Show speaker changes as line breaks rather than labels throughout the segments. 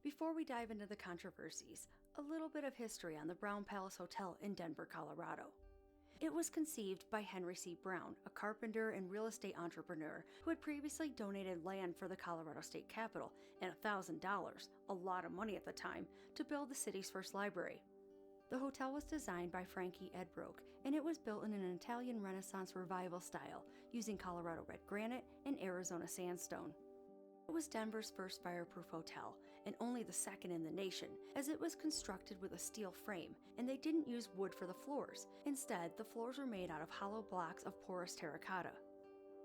Before we dive into the controversies, a little bit of history on the Brown Palace Hotel in Denver, Colorado. It was conceived by Henry C. Brown, a carpenter and real estate entrepreneur who had previously donated land for the Colorado State Capitol and $1,000, a lot of money at the time, to build the city's first library. The hotel was designed by Frankie Edbroke, and it was built in an Italian Renaissance revival style, using Colorado red granite and Arizona sandstone. It was Denver's first fireproof hotel, and only the second in the nation, as it was constructed with a steel frame, and they didn't use wood for the floors. Instead, the floors were made out of hollow blocks of porous terracotta.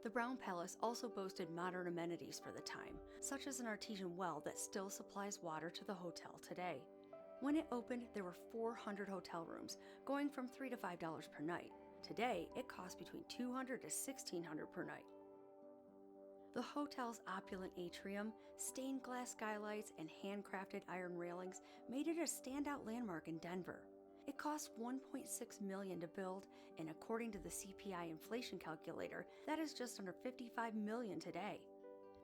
The Brown Palace also boasted modern amenities for the time, such as an artesian well that still supplies water to the hotel today. When it opened, there were 400 hotel rooms, going from $3 to $5 per night. Today, it costs between $200 to $1,600 per night. The hotel's opulent atrium, stained glass skylights, and handcrafted iron railings made it a standout landmark in Denver. It cost $1.6 million to build, and according to the CPI inflation calculator, that is just under $55 million today.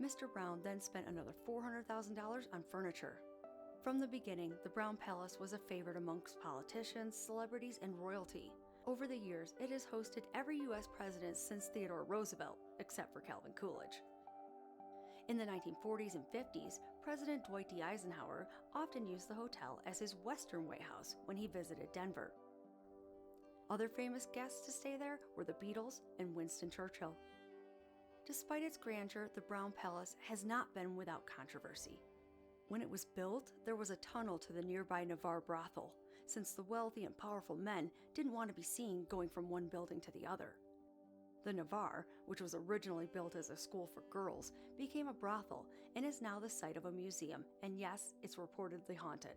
Mr. Brown then spent another $400,000 on furniture. From the beginning, the Brown Palace was a favorite amongst politicians, celebrities, and royalty. Over the years, it has hosted every U.S. president since Theodore Roosevelt, except for Calvin Coolidge. In the 1940s and 50s, President Dwight D. Eisenhower often used the hotel as his Western White House when he visited Denver. Other famous guests to stay there were the Beatles and Winston Churchill. Despite its grandeur, the Brown Palace has not been without controversy. When it was built, there was a tunnel to the nearby Navarre brothel, since the wealthy and powerful men didn't want to be seen going from one building to the other. The Navarre, which was originally built as a school for girls, became a brothel and is now the site of a museum, and yes, it's reportedly haunted.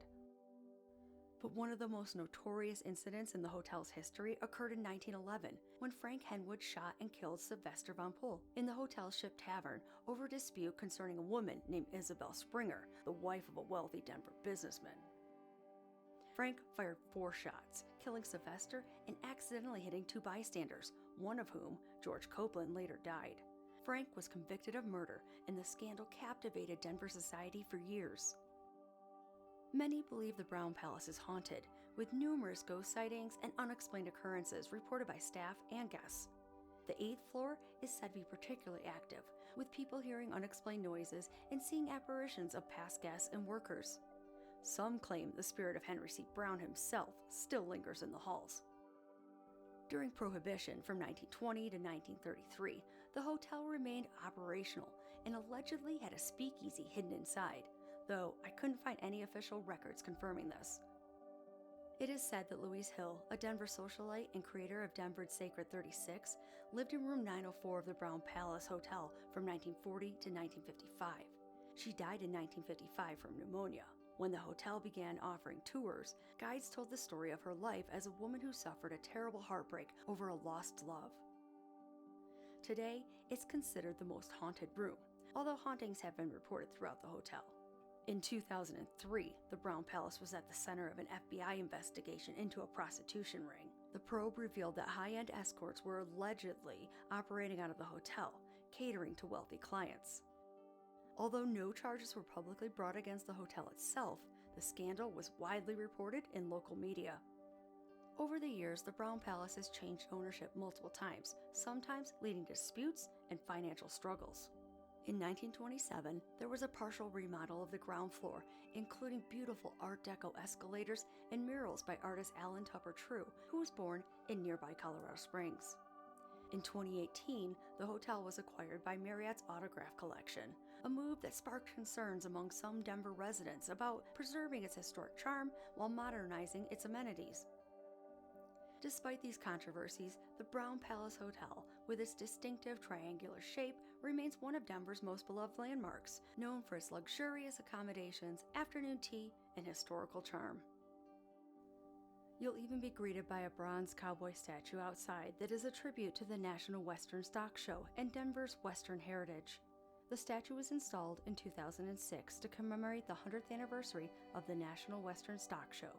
But one of the most notorious incidents in the hotel's history occurred in 1911, when Frank Henwood shot and killed Sylvester Von Pohl in the hotel's Ship Tavern over a dispute concerning a woman named Isabel Springer, the wife of a wealthy Denver businessman. Frank fired 4 shots, killing Sylvester and accidentally hitting 2 bystanders, one of whom, George Copeland, later died. Frank was convicted of murder, and the scandal captivated Denver society for years. Many believe the Brown Palace is haunted, with numerous ghost sightings and unexplained occurrences reported by staff and guests. The 8th floor is said to be particularly active, with people hearing unexplained noises and seeing apparitions of past guests and workers. Some claim the spirit of Henry C. Brown himself still lingers in the halls. During Prohibition from 1920 to 1933, the hotel remained operational and allegedly had a speakeasy hidden inside, though I couldn't find any official records confirming this. It is said that Louise Hill, a Denver socialite and creator of Denver's Sacred 36, lived in room 904 of the Brown Palace Hotel from 1940 to 1955. She died in 1955 from pneumonia. When the hotel began offering tours, guides told the story of her life as a woman who suffered a terrible heartbreak over a lost love. Today, it's considered the most haunted room, although hauntings have been reported throughout the hotel. In 2003, the Brown Palace was at the center of an FBI investigation into a prostitution ring. The probe revealed that high-end escorts were allegedly operating out of the hotel, catering to wealthy clients. Although no charges were publicly brought against the hotel itself, the scandal was widely reported in local media. Over the years, the Brown Palace has changed ownership multiple times, sometimes leading to disputes and financial struggles. In 1927, there was a partial remodel of the ground floor, including beautiful Art Deco escalators and murals by artist Alan Tupper True, who was born in nearby Colorado Springs. In 2018, the hotel was acquired by Marriott's Autograph Collection, a move that sparked concerns among some Denver residents about preserving its historic charm while modernizing its amenities. Despite these controversies, the Brown Palace Hotel, with its distinctive triangular shape, remains one of Denver's most beloved landmarks, known for its luxurious accommodations, afternoon tea, and historical charm. You'll even be greeted by a bronze cowboy statue outside that is a tribute to the National Western Stock Show and Denver's Western heritage. The statue was installed in 2006 to commemorate the 100th anniversary of the National Western Stock Show.